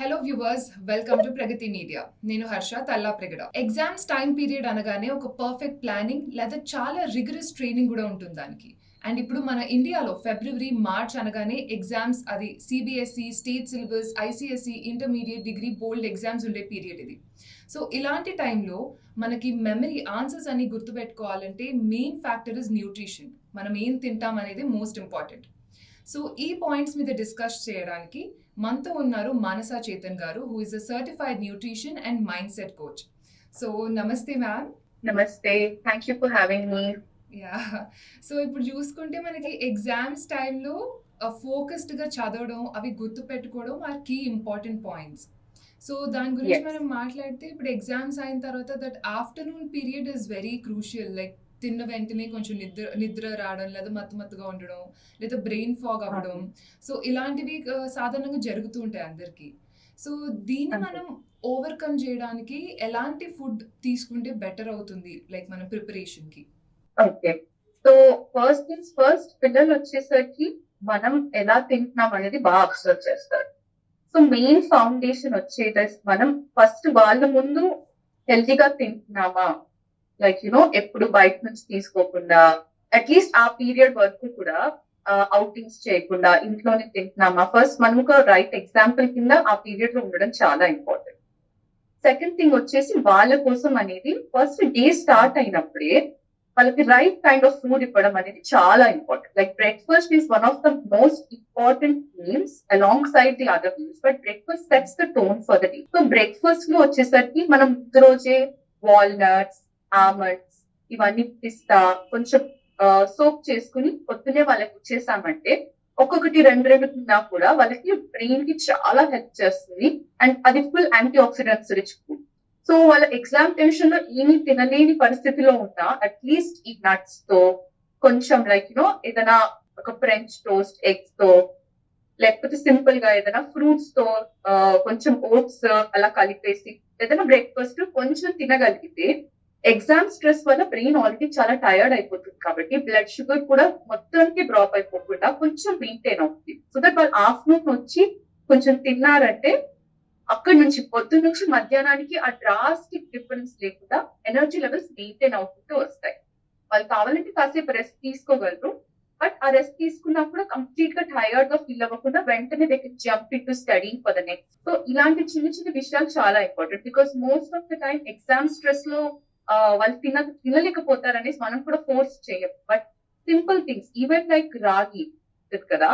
Hello viewers, welcome to Pragati media. నేను Harsha Tallapragada. Exams time period అనగానే ఒక పర్ఫెక్ట్ ప్లానింగ్ లేదా చాలా రిగరస్ ట్రైనింగ్ కూడా ఉంటుంది దానికి. అండ్ ఇప్పుడు మన ఇండియాలో ఫిబ్రవరి, మార్చ్ అనగానే ఎగ్జామ్స్, అది CBSE, state syllabus, ICSE, intermediate, degree, board exams ఉండే పీరియడ్ ఇది. సో ఇలాంటి టైంలో మనకి మెమరీ ఆన్సర్స్ అన్ని గుర్తుపెట్టుకోవాలంటే మెయిన్ ఫ్యాక్టర్ ఇస్ న్యూట్రిషన్. మనం ఏం తింటాం అనేది మోస్ట్ ఇంపార్టెంట్. సో ఈ పాయింట్స్ మీద డిస్కస్ చేయడానికి మనతో ఉన్నారు Manasa Chetan garu, who is a certified nutrition and mindset coach. So namaste ma'am. Namaste, thank you for having me. Yeah, so ఇప్పుడు చూసుకుంటే మనకి ఎగ్జామ్స్ టైంలో ఫోకస్డ్గా చదవడం, అవి గుర్తు పెట్టుకోవడం are key important points. So దాని గురించి మనం మాట్లాడితే ఇప్పుడు ఎగ్జామ్స్ అయిన తర్వాత that afternoon period is very crucial. Like తిన్న వెంటనే కొంచెం నిద్ర రావడం, లేదా మత్తుగా ఉండడం, లేదా బ్రెయిన్ ఫాగ్ అవ్వడం. సో ఇలాంటివి సాధారణంగా జరుగుతూ ఉంటాయి అందరికీ. సో దీన్ని మనం ఓవర్కమ్ చేయడానికి ఎలాంటి ఫుడ్ తీసుకుంటే బెటర్ అవుతుంది, లైక్ మన ప్రిపరేషన్కి? Okay, so first things first, పిల్లలు వచ్చేసరికి మనం ఎలా తింటున్నాం అనేది బాగా అబ్జర్వ్ చేస్తారు. సో మెయిన్ ఫౌండేషన్ వచ్చేది మనం ఫస్ట్ వాళ్ళ ముందు హెల్తీగా తింటున్నామా, లైక్ ఎప్పుడు బయట నుంచి తీసుకోకుండా, అట్లీస్ట్ ఆ పీరియడ్ వరకు కూడా అవుటింగ్స్ చేయకుండా ఇంట్లోనే తింటున్నామా, ఫస్ట్ మనం ఒక రైట్ ఎగ్జాంపుల్ కింద ఆ పీరియడ్ లో ఉండడం చాలా ఇంపార్టెంట్. సెకండ్ థింగ్ వచ్చేసి వాళ్ళ కోసం అనేది ఫస్ట్ డే స్టార్ట్ అయినప్పుడే వాళ్ళకి రైట్ కైండ్ ఆఫ్ ఫుడ్ ఇవ్వడం అనేది చాలా important. Like breakfast is one of the most important meals along side the other meals, but breakfast sets the tone for the day. So breakfast లో వచ్చేసరికి మనం ముందు రోజే వాల్నట్స్, ఆల్మండ్స్, ఇవన్నీ పిస్తా కొంచెం సోప్ చేసుకుని పొద్దునే వాళ్ళకి ఇచ్చేసామంటే ఒక్కొక్కటి రెండు రెండు తిన్నా కూడా వాళ్ళకి బ్రెయిన్ కి చాలా హెల్ప్ చేస్తుంది. అండ్ అది full antioxidants rich food. So వాళ్ళ ఎగ్జామ్ టెన్షన్ లో ఏమీ తినలేని పరిస్థితిలో ఉన్నా అట్లీస్ట్ ఈ నట్స్ తో కొంచెం లైక్ ఏదైనా ఒక ఫ్రెంచ్ టోస్ట్ ఎగ్స్ తో, లేకపోతే సింపుల్ గా ఏదైనా ఫ్రూట్స్ తో కొంచెం ఓట్స్ అలా కలిపేసి ఏదైనా బ్రేక్ఫాస్ట్ కొంచెం తినగలిగితే, ఎగ్జామ్ స్ట్రెస్ వల్ల బ్రెయిన్ ఆల్రెడీ చాలా టైర్డ్ అయిపోతుంది కాబట్టి బ్లడ్ షుగర్ కూడా మొత్తానికి డ్రాప్ అయిపోకుండా కొంచెం మెయింటైన్ అవుతుంది. సో దట్ వాళ్ళు ఆఫ్టర్నూన్ వచ్చి కొంచెం తిన్నారంటే అక్కడి నుంచి పొద్దున్న నుంచి మధ్యాహ్నానికి ఆ డ్రాస్టిక్ డిఫరెన్స్ లేకుండా ఎనర్జీ లెవెల్స్ మెయింటైన్ అవుతుంటూ వస్తాయి. వాళ్ళు కావాలంటే కాసేపు రెస్ట్ తీసుకోగలరు, బట్ ఆ రెస్ట్ తీసుకున్నా కూడా కంప్లీట్ గా టైర్డ్ గా ఫీల్ అవ్వకుండా వెంటనే దగ్గర jump in to study for the next. So ఇలాంటి చిన్న చిన్న విషయాలు చాలా important, because most of the time exam stress లో వాళ్ళు తినలేకపోతారు అనేసి మనం కూడా ఫోర్స్ చేయం. But simple things even like రాగి కదా,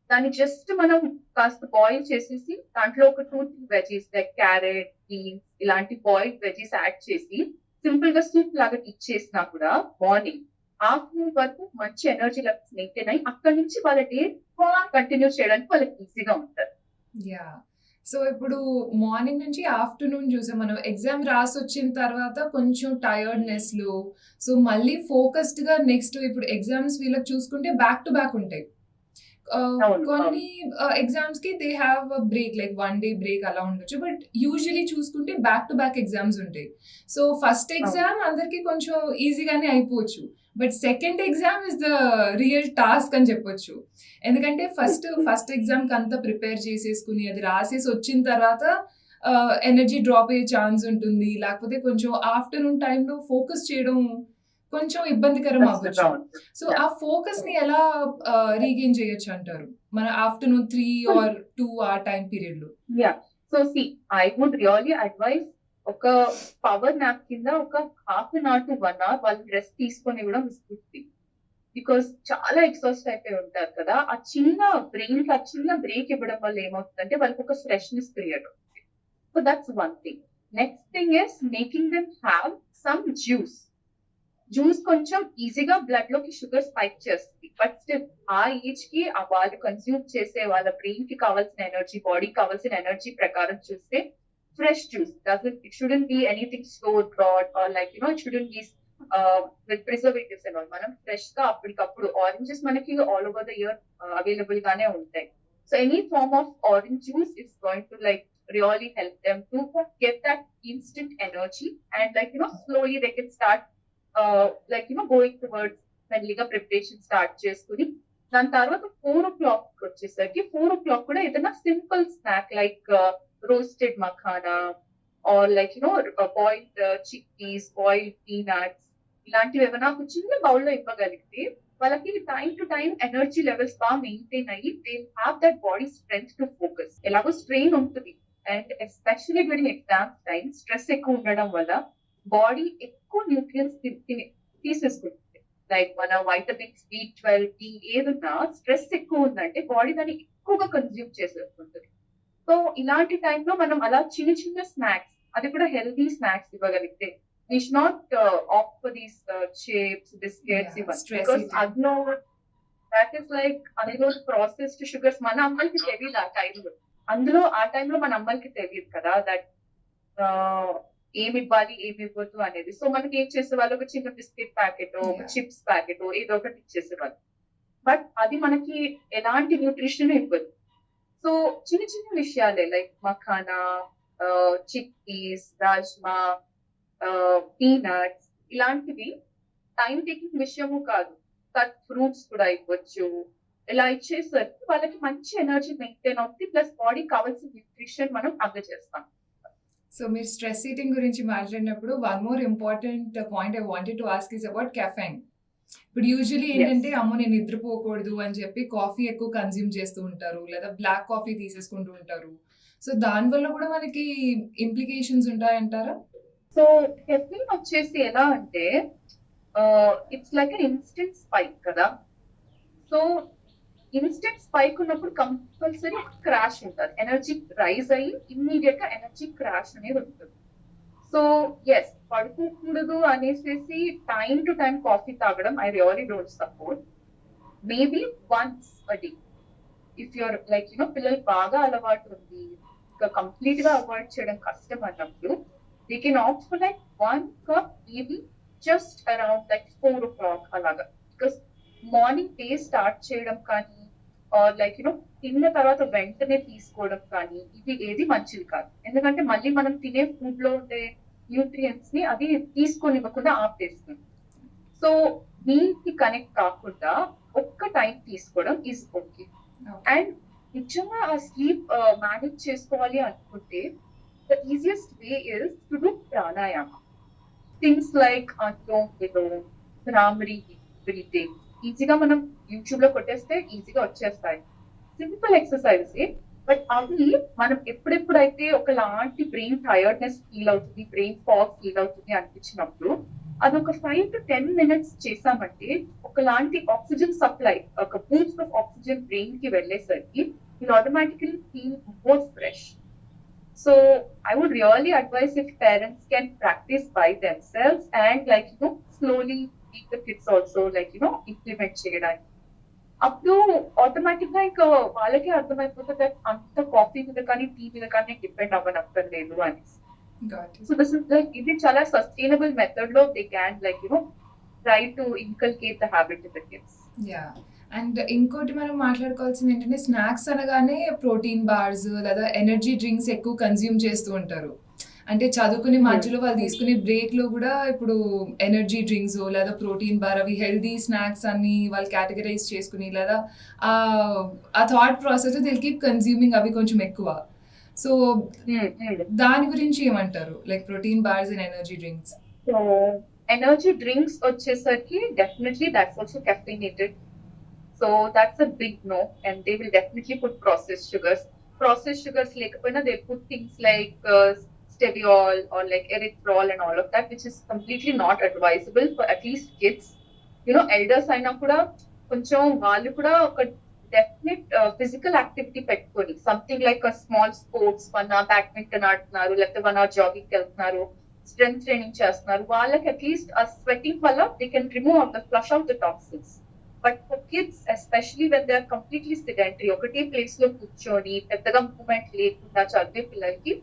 దాన్ని జస్ట్ మనం కాస్త బాయిల్ చేసేసి దాంట్లో ఒక 2-3 వెజీస్ లైక్ క్యారెట్, బీన్స్ ఇలాంటి బాయిల్డ్ వెజీస్ యాడ్ చేసి సింపుల్ గా సూప్ లాగా ఇచ్చేసినా కూడా మార్నింగ్ ఆఫ్టర్నూన్ వరకు మంచి ఎనర్జీ లెవెల్స్ మెయింటైన్ అయ్యి అక్కడి నుంచి వాళ్ళ డే కంటిన్యూ చేయడానికి వాళ్ళకి ఈజీగా ఉంటుంది. యా, సో ఇప్పుడు మార్నింగ్ నుంచి ఆఫ్టర్నూన్ చూసాం మనం, ఎగ్జామ్ రాసి వచ్చిన తర్వాత కొంచెం టైర్డ్నెస్లు, సో మళ్ళీ ఫోకస్డ్గా నెక్స్ట్ ఇప్పుడు ఎగ్జామ్స్ వీళ్ళకి చూసుకుంటే బ్యాక్ టు బ్యాక్ ఉంటాయి. కొన్ని ఎగ్జామ్స్ కి they have a break, like 1 day break అలా ఉండొచ్చు, బట్ యూజువలీ చూసుకుంటే బ్యాక్ టు బ్యాక్ ఎగ్జామ్స్ ఉంటాయి. సో ఫస్ట్ ఎగ్జామ్ అందరికి కొంచెం ఈజీగానే అయిపోవచ్చు, but second exam is the real task అని చెప్పొచ్చు. ఎందుకంటే ఫస్ట్ ఎగ్జామ్ కి అంతా ప్రిపేర్ చేసేసుకుని అది రాసేసి వచ్చిన తర్వాత ఎనర్జీ డ్రాప్ అయ్యే ఛాన్స్ ఉంటుంది, లేకపోతే కొంచెం ఆఫ్టర్నూన్ టైంలో ఫోకస్ చేయడం కొంచెం ఇబ్బందికరం అవ్వచ్చు. సో ఆ ఫోకస్ ని ఎలా రీగెయిన్ చేయొచ్చు అంటారు మన ఆఫ్టర్నూన్ 3 or 2 ఆ టైం పీరియడ్ లో? Yeah, so see I would really advise ఒక పవర్ నాప్ కింద ఒక half an hour to 1 hour వాళ్ళు రెస్ట్ తీసుకొని ఇవ్వడం ఇస్తుంది. బికాస్ చాలా ఎగ్జాస్ట్ అయిపోయి ఉంటారు కదా, ఆ చిన్న బ్రెయిన్ కి ఆ చిన్న బ్రేక్ ఇవ్వడం వల్ల ఏమవుతుందంటే వాళ్ళకి ఒక ఫ్రెష్నెస్ క్రియేట్ అవుతుంది. So that's one thing. Next thing is making them have some juice. Juice కొంచెం ఈజీగా బ్లడ్ లోకి షుగర్ స్పైక్ చేస్తుంది, బట్ స్టిల్ ఆ ఏజ్ కి వాళ్ళు కన్స్యూమ్ చేసే వాళ్ళ బ్రెయిన్ కి కావాల్సిన ఎనర్జీ, బాడీ కావాల్సిన ఎనర్జీ ప్రకారం చూస్తే fresh juice it shouldn't be anything store bought or like it shouldn't be with preservatives and all. మనం ఫ్రెష్ గా అప్పటికప్పుడు ఆరెంజెస్ మనకి all over the year available గానే ఉంటాయి. So any form of orange juice is going to like really help them to get that instant energy and slowly they can start going towards మెల్లిగా preparation start చేసుకుని దాని తర్వాత 4 o'clock వచ్చేసరికి 4 o'clock కూడా ఏదైనా simple snack like roasted makhana or like boiled chickpeas, boiled peanuts ఇలాంటివి ఏమైనా ఒక చిన్న బౌల్ లో ఇవ్వగలిగితే వాళ్ళకి time to time energy levels బాగా మెయింటైన్ అయ్యి they have that body strength to focus. ఎలాగో స్ట్రెయిన్ ఉంటుంది and especially during exams time stress ఎక్కువ ఉండడం వల్ల బాడీ ఎక్కువ న్యూట్రియన్స్ తీసేసుకుంటుంది. లైక్ మన వైటమిన్స్ B12 డి ఏదున్నా స్ట్రెస్ ఎక్కువ ఉందంటే బాడీ దాన్ని ఎక్కువగా కన్జ్యూమ్ చేసేసుకుంటుంది. సో ఇలాంటి టైంలో మనం అలా చిన్న చిన్న స్నాక్స్, అది కూడా హెల్దీ స్నాక్స్ ఇవ్వగలిగితే we should not opt for these chips, biscuits, Yeah, even stress because eating. adno that is like అందులో processed sugars మన అమ్మలకి తెలియదు ఆ టైంలో. అందులో ఆ టైంలో మన అమ్మలకి తెలియదు కదా దట్ ఏమి ఇవ్వాలి ఏమి ఇవ్వద్దు అనేది. సో మనకి ఏం చేసేవాళ్ళు, ఒక చిన్న బిస్కెట్ ప్యాకెట్, ఒక Yeah. చిప్స్ ప్యాకెట్ ఏదో ఒకటి ఇచ్చేసేవాళ్ళు. బట్ అది మనకి ఎలాంటి న్యూట్రిషన్ ఇవ్వదు. సో చిన్న చిన్న విషయాలే like makhana, chickies, rajma, peanuts ఇలాంటివి టైం టేకింగ్ విషయము కాదు. కట్ ఫ్రూట్స్ కూడా ఇవ్వచ్చు. ఇలా ఇచ్చేసరికి వాళ్ళకి మంచి ఎనర్జీ మెయింటైన్ అవుతుంది, ప్లస్ బాడీ కావాల్సిన న్యూట్రిషన్ మనం అందజేస్తాం. సో మీరు స్ట్రెస్ ఈటింగ్ గురించి మాట్లాడినప్పుడు one more important point I wanted to ask is about caffeine. ఇప్పుడు యూజువల్లీ ఏంటంటే అమ్మో నేను నిద్రపోకూడదు అని చెప్పి కాఫీ ఎక్కువ కన్జ్యూమ్ చేస్తూ ఉంటారు, లేదా బ్లాక్ కాఫీ తీసేసుకుంటూ ఉంటారు. సో దానివల్ల కూడా మనకి ఇంప్లికేషన్స్ ఉంటాయంటారా? సో కెఫీన్ వచ్చేసి ఎలా అంటే it's like an instant spike కదా. సో ఇన్స్టెంట్ స్పైక్ ఉన్నప్పుడు కంపల్సరీ క్రాష్ ఉంటుంది, ఎనర్జీ రైజ్ అయ్యి ఇమ్మీడియట్ గా ఎనర్జీ క్రాష్ అనేది ఉంటుంది. సో ఎస్, పడుకోకూడదు అనేసి టైం టు టైం కాఫీ తాగడం I really don't support. Maybe once a day if you're like పిల్లలు బాగా అలవాటు ఉంది, ఇంకా కంప్లీట్ గా అవాయిడ్ చేయడం కష్టం అన్నప్పుడు they can opt for like 1 cup maybe just around like 4 o'clock అలాగా. బికాస్ మార్నింగ్ డే స్టార్ట్ చేయడం కానీ ఆర్ లైక్ తిన్న తర్వాత వెంటనే తీసుకోవడం కానీ ఇది ఏది మంచిది కాదు. ఎందుకంటే మళ్ళీ మనం తినే ఫుడ్ లో ఉండే న్యూట్రియంట్స్ ని అది తీసుకొని ఇవ్వకుండా ఆపేస్తుంది. సో దీనికి కనెక్ట్ కాకుండా ఒక్క టైం తీసుకోవడం ఈజ్ ఓకే. అండ్ నిజంగా ఆ స్లీప్ మేనేజ్ చేసుకోవాలి అనుకుంటే the easiest way is to do pranayama. Things like Anulom Vilom, Bhramari breathing. ఈజీగా మనం యూట్యూబ్ లో కొట్టేస్తే ఈజీగా వచ్చేస్తాయి. సింపుల్ ఎక్సర్సైజ్, బట్ అవి మనం ఎప్పుడెప్పుడైతే ఒకలాంటి బ్రెయిన్ టైర్డ్నెస్ ఫీల్ అవుతుంది, బ్రెయిన్ ఫాగ్ ఫీల్ అవుతుంది అనిపించినప్పుడు అది ఒక 5 to 10 minutes చేసామంటే ఒకలాంటి ఆక్సిజన్ సప్లై, ఒక బూస్ట్ ఆఫ్ ఆక్సిజన్ బ్రెయిన్ కి వెళ్ళేసరికి ఇది automatically feel more fresh. So I would really advise if parents can practice by themselves and slowly teach the kids also implement చేయడానికి. అప్పుడు ఆటోమేటిక్ గా ఇంకా వాళ్ళకే అర్థమైపోతుంది అంత కాఫీ మీద కానీ టీ మీద కానీ డిపెండ్ అవ్వనక్కర్లేదు అని. సో దిస్ ఇస్ లైక్ ఇది చాలా సస్టైనబుల్ మెథడ్ లో they can try to inculcate the habit in the kids. Yeah. And ఇంకోటి మనం మాట్లాడుకోవాల్సింది ఏంటంటే స్నాక్స్ అనగానే ప్రోటీన్ బార్స్ లేదా ఎనర్జీ డ్రింక్స్ ఎక్కువ కన్జ్యూమ్ చేస్తూ ఉంటారు. అంటే చదువుకునే మధ్యలో వాళ్ళు తీసుకునే బ్రేక్లో కూడా ఇప్పుడు ఎనర్జీ డ్రింక్స్ లేదా ప్రోటీన్ బార్ అవి హెల్దీ స్నాక్స్ అన్ని వాళ్ళు కేటగరైజ్ చేసుకుని లేదా ఆ thought process they'll keep consuming అవి కొంచెం ఎక్కువ. సో దాని గురించి ఏమంటారు, like protein bars and energy drinks? So energy drinks వచ్చేసరికి definitely that's also caffeinated. So that's a big no, and they will definitely put processed sugars. Processed sugars lekapona they put things like steviol or like erythritol and all of that, which is completely not advisable for at least kids. Elders aina kuda koncham vallu kuda oka definite physical activity pettukoni, something like a small sports, vana badminton aadtunaru lekapte vana jogging keltunaru, strength training chestunaru, vallaki at least a sweating valla they can remove out the flush out the toxins. But for kids, especially when they are completely sedentary, ఒకటే place లో కూర్చొని పెద్దగా movement లేకుండా చదివే పిల్లలకి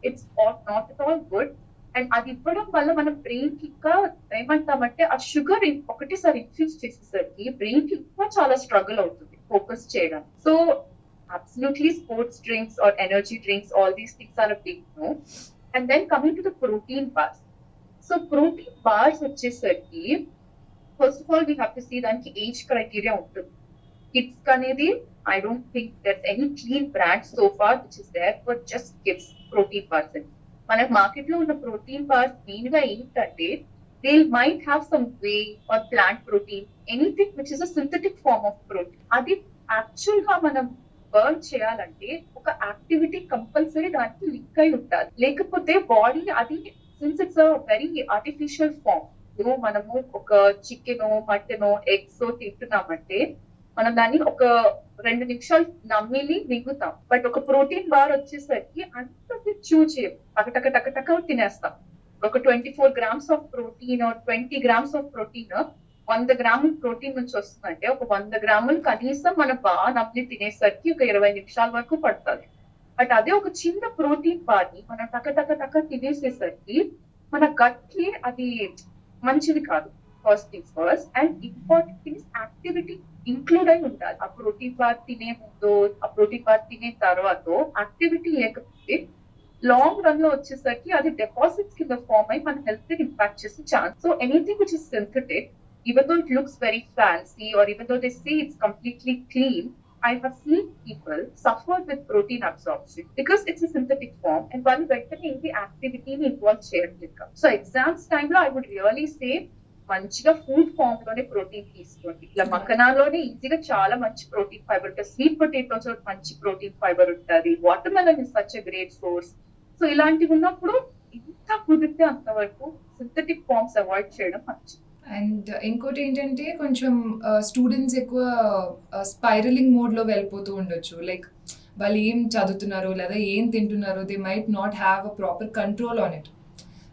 it's not at all good. And అది ఇవ్వడం వల్ల మన బ్రెయిన్ కి ఇంకా ఏమంటామంటే ఆ షుగర్ ఒకటేసారి ఇన్ఫ్యూజ్ చేసేసరికి బ్రెయిన్ కి ఇంకా చాలా స్ట్రగుల్ అవుతుంది ఫోకస్ చేయడం. So absolutely sports drinks or energy drinks, all these things are a big no. And then coming to the protein bars. So protein bars వచ్చేసరికి first of all we have to see దానికి age criteria ఉంటుంది. Kids అనేది I don't think that any clean brand so far which is there for just kids protein bars అని. మనకి market లో ఉన్న protein bars main గా ఏంటంటే they might have some whey or plant protein, anything which is a synthetic form of protein. అది actual గా మనం burn చేయాలంటే ఒక యాక్టివిటీ కంపల్సరీ దానికి లింక్ అయి ఉండాలి. లేకపోతే బాడీ అది since it's a very artificial form. మనము ఒక చికెన్ మటన్ ఎగ్స్ తింటున్నామంటే మనం దాన్ని ఒక 2 నిమిషాలు నమ్మిలి మింగుతాం. బట్ ఒక ప్రోటీన్ బార్ వచ్చేసరికి అంత చూ చేయం, టక టక టక తినేస్తాం. ఒక 24 grams of protein 20 grams of protein 100 గ్రాముల ప్రోటీన్ నుంచి వస్తుందంటే ఒక 100 గ్రాములు కనీసం మనం బాగా నమ్మి తినేసరికి ఒక 20 నిమిషాల వరకు పడుతుంది. బట్ అదే ఒక చిన్న ప్రోటీన్ బార్ ని మనం టక టక టక తినేసేసరికి మన గట్ కి అది మంచిది కాదు. First things first, and important things activity include అయి ఉండాలి. ఆ ప్రోటీన్ బార్ తినే ముందు, ఆ ప్రోటీన్ బార్ తినే తర్వాత యాక్టివిటీ లేకపోతే లాంగ్ రన్ లో వచ్చేసరికి అది డిపాజిట్స్ కింద ఫార్మ్ అయి మన హెల్త్ ని ఇంపాక్ట్ చేసే chance. So anything which is synthetic, even though it looks very fancy or even though they say it's completely clean, I have seen people suffer with protein absorption because it's a synthetic form and one వెంటనే the activity ని involve చేయట్లేదు. So exams time లో I would really say మంచిగా food form లోనే protein తీసుకోండి. ఇలా మక్కనాలోనే ఈజీగా చాలా మంచి ప్రోటీన్ ఫైబర్ ఉంటుంది, స్వీట్ పొటాటోస్ మంచి ప్రోటీన్ ఫైబర్ ఉంటుంది, water melon is such a great source. So ఇలాంటివి ఉన్నప్పుడు ఎంత కుదిరితే అంతవరకు సింథటిక్ ఫార్మ్స్ అవాయిడ్ చేయడం మంచిది. అండ్ ఇంకోటి ఏంటంటే కొంచెం స్టూడెంట్స్ ఎక్కువ స్పైరలింగ్ మోడ్లో వెళ్ళిపోతూ ఉండొచ్చు. లైక్ వాళ్ళు ఏం చదువుతున్నారో లేదా ఏం తింటున్నారో they might not have a proper control on it.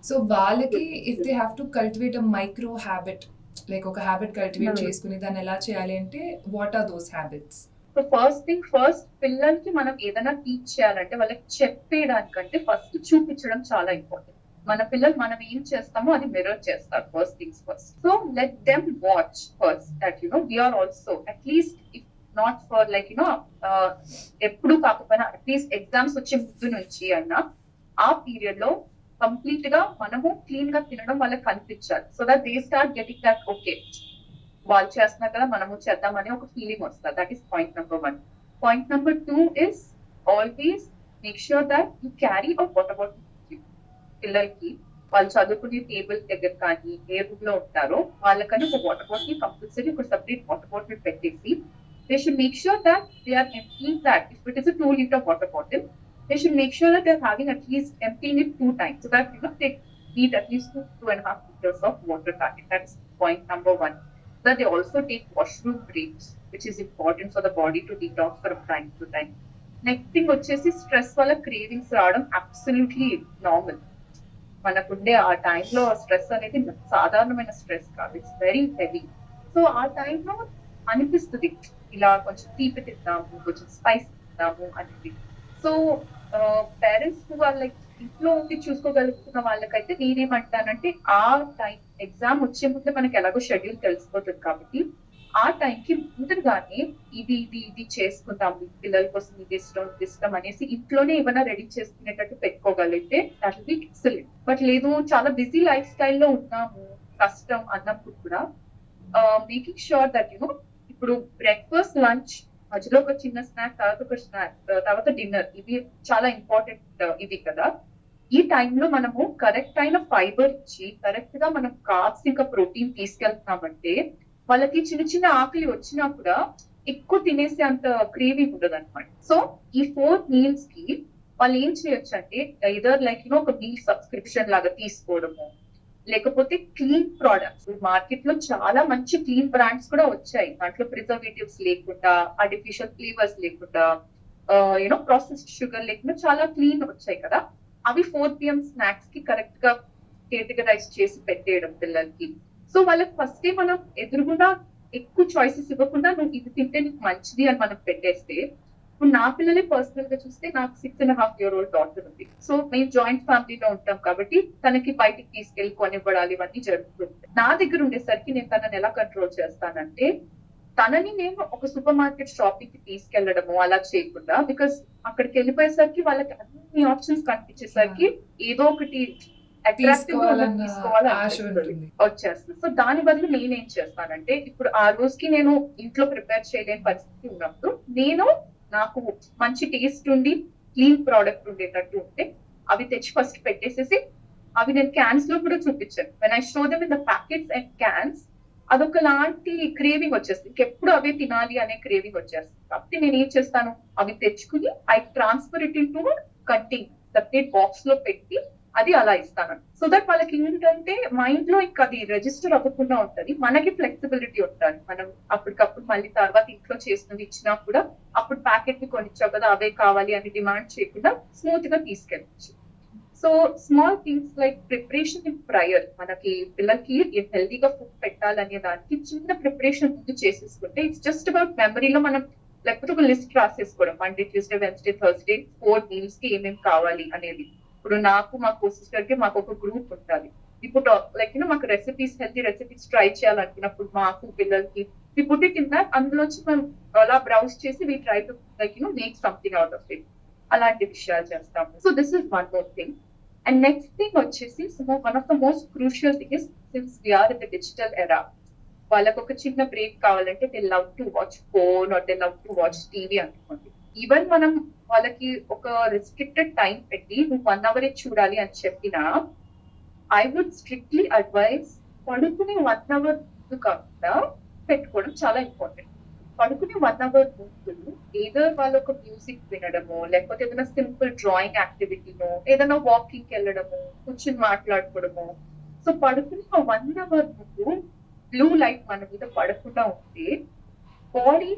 So వాళ్ళకి if they have to cultivate a micro habit, like ఒక హ్యాబిట్ కల్టివేట్ చేసుకుని దాన్ని ఎలా చేయాలి అంటే what are those habits? So first thing first, పిల్లలకి మనం ఏదైనా టీచ్ చేయాలంటే వాళ్ళకి చెప్పేదానికంటే ఫస్ట్ చూపించడం చాలా ఇంపార్టెంట్. మన పిల్లలు మనం ఏం చేస్తామో అది మిర్రర్ చేస్తారు. First things first. So let them watch first that we are also at least if not for like ఎప్పుడు కాకపోయినా అట్లీస్ట్ ఎగ్జామ్స్ వచ్చే ముందు నుంచి అన్నా ఆ పీరియడ్ లో కంప్లీట్ గా మనము క్లీన్ గా తినడం వాళ్ళకి కనిపించాలి. So that they start getting that okay వాళ్ళు చేస్తున్నారు కదా మనము చేద్దామని ఒక ఫీలింగ్ వస్తుంది. That is point number 1. Point number 2 is always make sure that you carry a water bottle. పిల్లలకి వాళ్ళు చదువుకునే టేబుల్ దగ్గర కానీ ఏ రూమ్ లో ఉంటారో వాళ్ళకని ఒక వాటర్ బాటిల్ కంపల్సరీ ఒక సెపరేట్ వాటర్ బాటిల్ పెట్టేసి they should make sure that they are emptying that. If it is a 2 liter water bottle, they should make sure that they're having at least emptying it 2 times so that they need at least 2.5 liters of water target. That's point number 1. That they also take washroom breaks, which is important for the body to detox from time to time. Next thing వచ్చేసి stress వల్ల cravings రావడం absolutely normal. మనకుండే ఆ టైంలో stress అనేది సాధారణమైన stress కాదు, it's very heavy. So ఆ టైంలో అనిపిస్తుంది ఇలా కొంచెం తీపి తిందాము, కొంచెం స్పైస్ తిందాము అనేది. సో పేరెంట్స్ వాళ్ళ ఇంట్లో ఉండి చూసుకోగలుగుతున్న వాళ్ళకైతే నేనేమంటానంటే ఆ టైం ఎగ్జామ్ వచ్చే ముందు మనకి ఎలాగో షెడ్యూల్ తెలిసిపోతుంది కాబట్టి ఆ టైంకి ముందుగానే ఇది ఇది ఇది చేసుకుందాం, పిల్లల కోసం ఇది ఇష్టం అనేసి ఇంట్లోనే ఏమైనా రెడీ చేసుకునేటట్టు పెట్టుకోగలిగితే that will be excellent. But లేదు చాలా బిజీ లైఫ్ స్టైల్లో ఉన్నాము కష్టం అన్నప్పుడు కూడా మేకింగ్ షూర్ దట్ ఇప్పుడు బ్రేక్ఫాస్ట్ లంచ్ మధ్యలో ఒక చిన్న స్నాక్, తర్వాత ఒక స్నాక్, తర్వాత డిన్నర్, ఇవి చాలా ఇంపార్టెంట్ ఇవి కదా. ఈ టైంలో మనము కరెక్ట్ అయిన ఫైబర్ ఇచ్చి కరెక్ట్ గా మనం కార్బ్స్ ఇంకా ప్రోటీన్ తీసుకెళ్తున్నామంటే వాళ్ళకి చిన్న చిన్న ఆకలి వచ్చినా కూడా ఎక్కువ తినేసే అంత క్రేవింగ్ ఉండదు అనమాట. సో ఈ 4 మీల్స్ కి వాళ్ళు ఏం చేయొచ్చు అంటే ఐదర్ లైక్ ఒక మీల్ సబ్స్క్రిప్షన్ లాగా తీసుకోవడము, లేకపోతే క్లీన్ ప్రొడక్ట్స్. మార్కెట్ లో చాలా మంచి క్లీన్ బ్రాండ్స్ కూడా వచ్చాయి, దాంట్లో ప్రిజర్వేటివ్స్ లేకుండా, ఆర్టిఫిషియల్ ఫ్లేవర్స్ లేకుండా, ప్రాసెస్డ్ షుగర్ లేకుండా చాలా క్లీన్ వచ్చాయి కదా. అవి 4 PM స్నాక్స్ కి కరెక్ట్ గా కేటగరైజ్ చేసి పెట్టేయడం పిల్లలకి. సో వాళ్ళకి ఫస్ట్ మనం ఎదురుగుండా ఎక్కువ చాయిసెస్ ఇవ్వకుండా నువ్వు ఇది తింటే నీకు మంచిది అని మనం పెట్టేస్తే, ఇప్పుడు నా పిల్లలే పర్సనల్ గా చూస్తే నాకు 6.5 year old డాటర్ ఉంది. సో మేము జాయింట్ ఫ్యామిలీలో ఉంటాం కాబట్టి తనకి బయటికి తీసుకెళ్లి కొనివ్వడాలు ఇవన్నీ జరుగుతుంది. నా దగ్గర ఉండేసరికి నేను తనని ఎలా కంట్రోల్ చేస్తానంటే తనని నేను ఒక సూపర్ మార్కెట్ షాపింగ్ కి తీసుకెళ్లడము అలా చేయకుండా, బికాస్ అక్కడికి వెళ్ళిపోయేసరికి వాళ్ళకి అన్ని ఆప్షన్స్ కనిపించేసరికి ఏదో ఒకటి అట్రాక్టివ్ గా ఉన్నది తీసుకోవాలన్న ఆశ తీసుకోవాలనిపిస్తుంది, ఉంటుంది. వచ్చేస్తుంది. సో దాని బదులు నేనేం చేస్తానంటే, ఇప్పుడు ఆ రోజుకి నేను ఇంట్లో ప్రిపేర్ చేయలేని పరిస్థితి ఉన్నప్పుడు, నేను నాకు మంచి టేస్ట్ ఉండి క్లీన్ ప్రోడక్ట్ ఉండేటట్టు ఉంటే అవి తెచ్చి ఫస్ట్ పెట్టేసేసి, అవి నేను క్యాన్స్ లో కూడా చూపించాను. When I show them in the packets and cans, అదొకలాంటి క్రేవింగ్ వచ్చేస్తుంది, ఇంకెప్పుడు అవే తినాలి అనే క్రేవింగ్ వచ్చేస్తుంది. కాబట్టి నేను ఏం చేస్తాను, అవి తెచ్చుకుని I transfer it in to cutting separate box లో పెట్టి అది అలా ఇస్తాను. సో దట్ వాళ్ళకి ఏంటంటే మైండ్ లో ఇంకా అది రిజిస్టర్ అవ్వకుండా ఉంటది, మనకి ఫ్లెక్సిబిలిటీ ఉంటుంది. మనం అప్పటికప్పుడు మళ్ళీ తర్వాత ఇంట్లో చేసుకుని ఇచ్చినా కూడా అప్పుడు ప్యాకెట్ ని కొనిచ్చావు కదా అవే కావాలి అని డిమాండ్ చేయకుండా స్మూత్ గా తీసుకెళ్ళచ్చు. So small things like preparation in prior, మనకి పిల్లలకి హెల్తీగా ఫుడ్ పెట్టాలనే దానికి చిన్న ప్రిపరేషన్ ముందు చేసేసుకుంటే ఇట్స్ జస్ట్ అబౌట్ మెమరీలో మనం, లేకపోతే ఒక లిస్ట్ రాసేసుకోవడం, Monday Tuesday Wednesday Thursday 4 meals కి ఏమేమి కావాలి అనేది. ఇప్పుడు నాకు మా కో సిస్టర్ కి మాకు ఒక గ్రూప్ ఉంటుంది. ఇప్పుడు లైక్ మాకు రెసిపీస్, హెల్తీ రెసిపీస్ ట్రై చేయాలనుకున్నప్పుడు మాకు పిల్లలకి we put it in that, అందులోంచి మనం అలా బ్రౌజ్ చేసి we try to like make something out of it, అలాంటి విషయాలు చేస్తాము. So this is one more thing. And next thing వచ్చేసి, one of the most crucial thing is, since we're in the digital era, వాళ్ళకి ఒక చిన్న break కావాలంటే they love to watch phone or they love to watch TV అనుకోండి. Even మనం వాళ్ళకి ఒక restricted time పెట్టి నువ్వు 1 hour చూడాలి అని చెప్పినా, ఐ వుడ్ స్ట్రిక్ట్లీ అడ్వైజ్ పడుకునే 1 hour ముందు కాకుండా పెట్టుకోవడం చాలా ఇంపార్టెంట్. పడుకునే 1 hour ముందు ఏదర్ వాళ్ళు ఒక మ్యూజిక్ వినడము, లేకపోతే ఏదైనా సింపుల్ డ్రాయింగ్ యాక్టివిటీనో, ఏదైనా వాకింగ్ వెళ్ళడము, కూర్చుని మాట్లాడుకోవడము. సో పడుకునే 1 hour ముందు బ్లూ లైట్ మన మీద పడకుండా ఉంటే బాడీ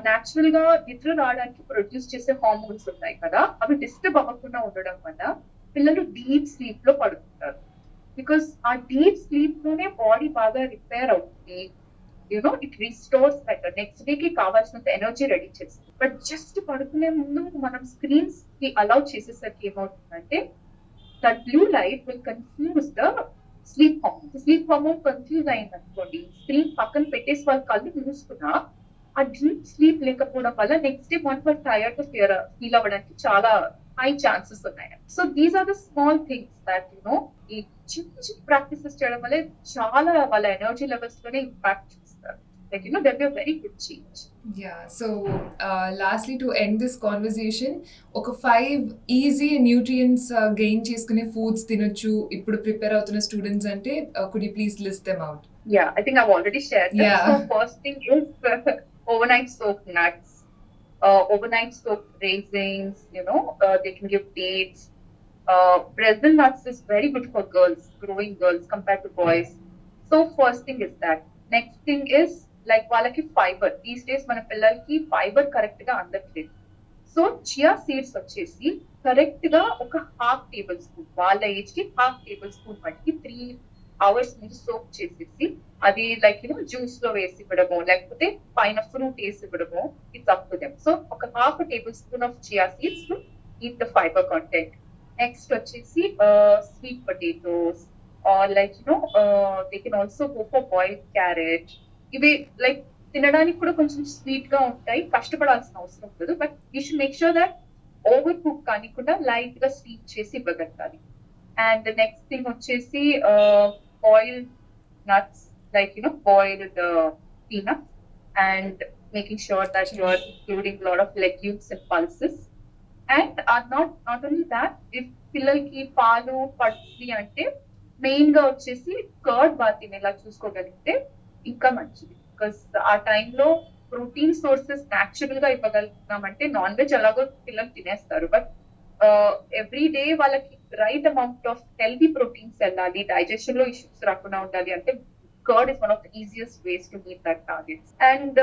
న్యాచురల్ గా నిద్ర రావడానికి ప్రొడ్యూస్ చేసే హార్మోన్స్ ఉన్నాయి కదా, అవి డిస్టర్బ్ అవ్వకుండా ఉండడం వల్ల పిల్లలు డీప్ స్లీప్ లో పడుకుంటారు. బికాస్ ఆ డీప్ స్లీప్ లోనే బాడీ బాగా రిపేర్ అవుతుంది, it restores better, next day కి కావాల్సినంత ఎనర్జీ రెడీ చేస్తుంది. బట్ జస్ట్ పడుకునే ముందు మనం స్క్రీన్స్ కి అలౌ చేసేసరికి ఏమవుతుందంటే, that blue light will confuse the sleep hormone. Sleep hormone confuse అయింది అనుకోండి, స్క్రీన్ పక్కన పెట్టేసి వాళ్ళ కళ్ళు మూసుకున్నా ఆ డీప్ స్లీప్ లేకపోవడం వల్ల నెక్స్ట్ డే వాళ్ళు టైర్డ్ ఫీల్ అవ్వడానికి చాలా హై ఛాన్సెస్ ఉన్నాయి. So these are the small things that ఈ చిన్న చిన్న ప్రాక్టీసెస్ చేయడం వల్ల చాలా వాళ్ళ ఎనర్జీ లెవెల్స్ లోనే ఇంపాక్ట్ చూస్తారు. Like that be very good change. Yeah. So, lastly, to end this conversation, ఒక 5 ఈజీ న్యూట్రియంట్స్ గెయిన్ చేసుకునే ఫుడ్స్ తినొచ్చు ఇప్పుడు ప్రిపేర్ అవుతున్న స్టూడెంట్స్ అంటే, could you please list them out? Yeah, I think I've already shared that. Yeah. So first thing is overnight soaked nuts, overnight soaked raisins, they can give dates. Brazil nuts is very good for girls, growing girls compared to boys. So first thing is that. Next thing is like వాళ్ళకి fibre. These days మన పిల్లలకి fibre correct గా అందట్లేదు. So chia seeds వచ్చేసి correct గా ఒక ½ table spoon, వాళ్ళ age కి ½ టేబుల్ స్పూన్ బట్టి 3 hours ముందు సోక్ చేసేసి అది లైక్ జ్యూస్ లో వేసి ఇవ్వడము, లేకపోతే పైన ఫ్రూట్ వేసి ఇవ్వడము, it's up to them. So ఒక ½ tablespoon of chia seeds to eat the fibre content. Next వచ్చేసి sweet potatoes, or like they can also go for boiled carrot. ఇవి లైక్ తినడానికి కూడా కొంచెం స్వీట్ గా ఉంటాయి, కష్టపడాల్సిన అవసరం లేదు. But you should make sure that overcook కానికుండా లైట్ గా స్వీట్ చేసి ఇవ్వగలగాలి. అండ్ నెక్స్ట్ థింగ్ వచ్చేసి boiled nuts, like boiled peanuts, and making sure that you are including a lot of legumes and pulses. And not only that, if పిల్లలకి పాలు పడుతుంది అంటే main గా వచ్చేసి కర్డ్ బాత్ తినేలా చూసుకోగలిగితే ఇంకా మంచిది. బికాస్ ఆ టైంలో ప్రోటీన్ సోర్సెస్ న్యాచురల్ గా ఇవ్వగలుగుతున్నామంటే, నాన్ వెజ్ ఎలాగో పిల్లలు తినేస్తారు, బట్ ఎవ్రీ డే వాళ్ళకి right amount of healthy proteins వెళ్ళాలి, డైజెషన్ లో ఇష్యూస్ రాకుండా ఉండాలి అంటే curd is one of the easiest ways to meet that targets. And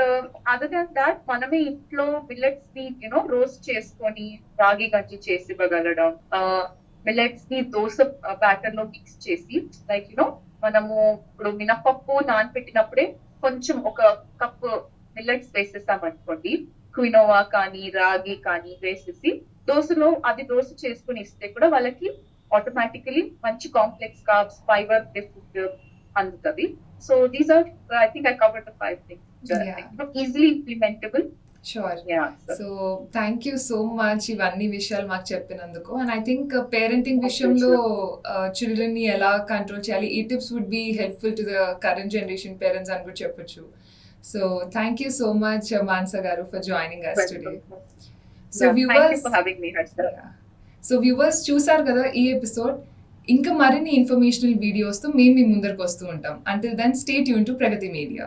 other than that, మనమే ఇంట్లో మిల్లెట్స్ ని రోస్ట్ చేసుకొని రాగి గంజి చేసి ఇవ్వగలడం, మిల్లెట్స్ ని దోస బ్యాటర్ లో మిక్స్ చేసి, లైక్ మనము ఇప్పుడు మినపప్పు నానపెట్టినప్పుడే కొంచెం ఒక కప్ మిల్లెట్స్ వేసేసాం అనుకోండి, క్వినోవా కానీ రాగి కానీ వేసేసి దోశలో అది దోశ చేసుకుని ఇస్తే కూడా వాళ్ళకి ఆటోమేటికలీ మంచి కాంప్లెక్స్ కార్బ్స్, ఫైబర్ ఫుడ్ అందుతుంది. So these are, I think I covered the 5 things. Yeah. Easily implementable. Sure. Yeah. So thank you so much ఇవన్నీ విషయాలు మాకు చెప్పినందుకు. And I think parenting Okay, విషయంలో చిల్డ్రన్ని ఎలా కంట్రోల్ చేయాలి, ఈ tips would be helpful to the current generation parents అని కూడా చెప్పొచ్చు. So thank you so much Manasa garu for joining us today. So Thank you viewers for having me, Harshita. చూసారు కదా ఈ ఎపిసోడ్. ఇంకా మరిన్ని ఇన్ఫర్మేషనల్ వీడియోస్తో మేము మీ ముందరకు వస్తూ ఉంటాం. Until then stay tune to Pragati media.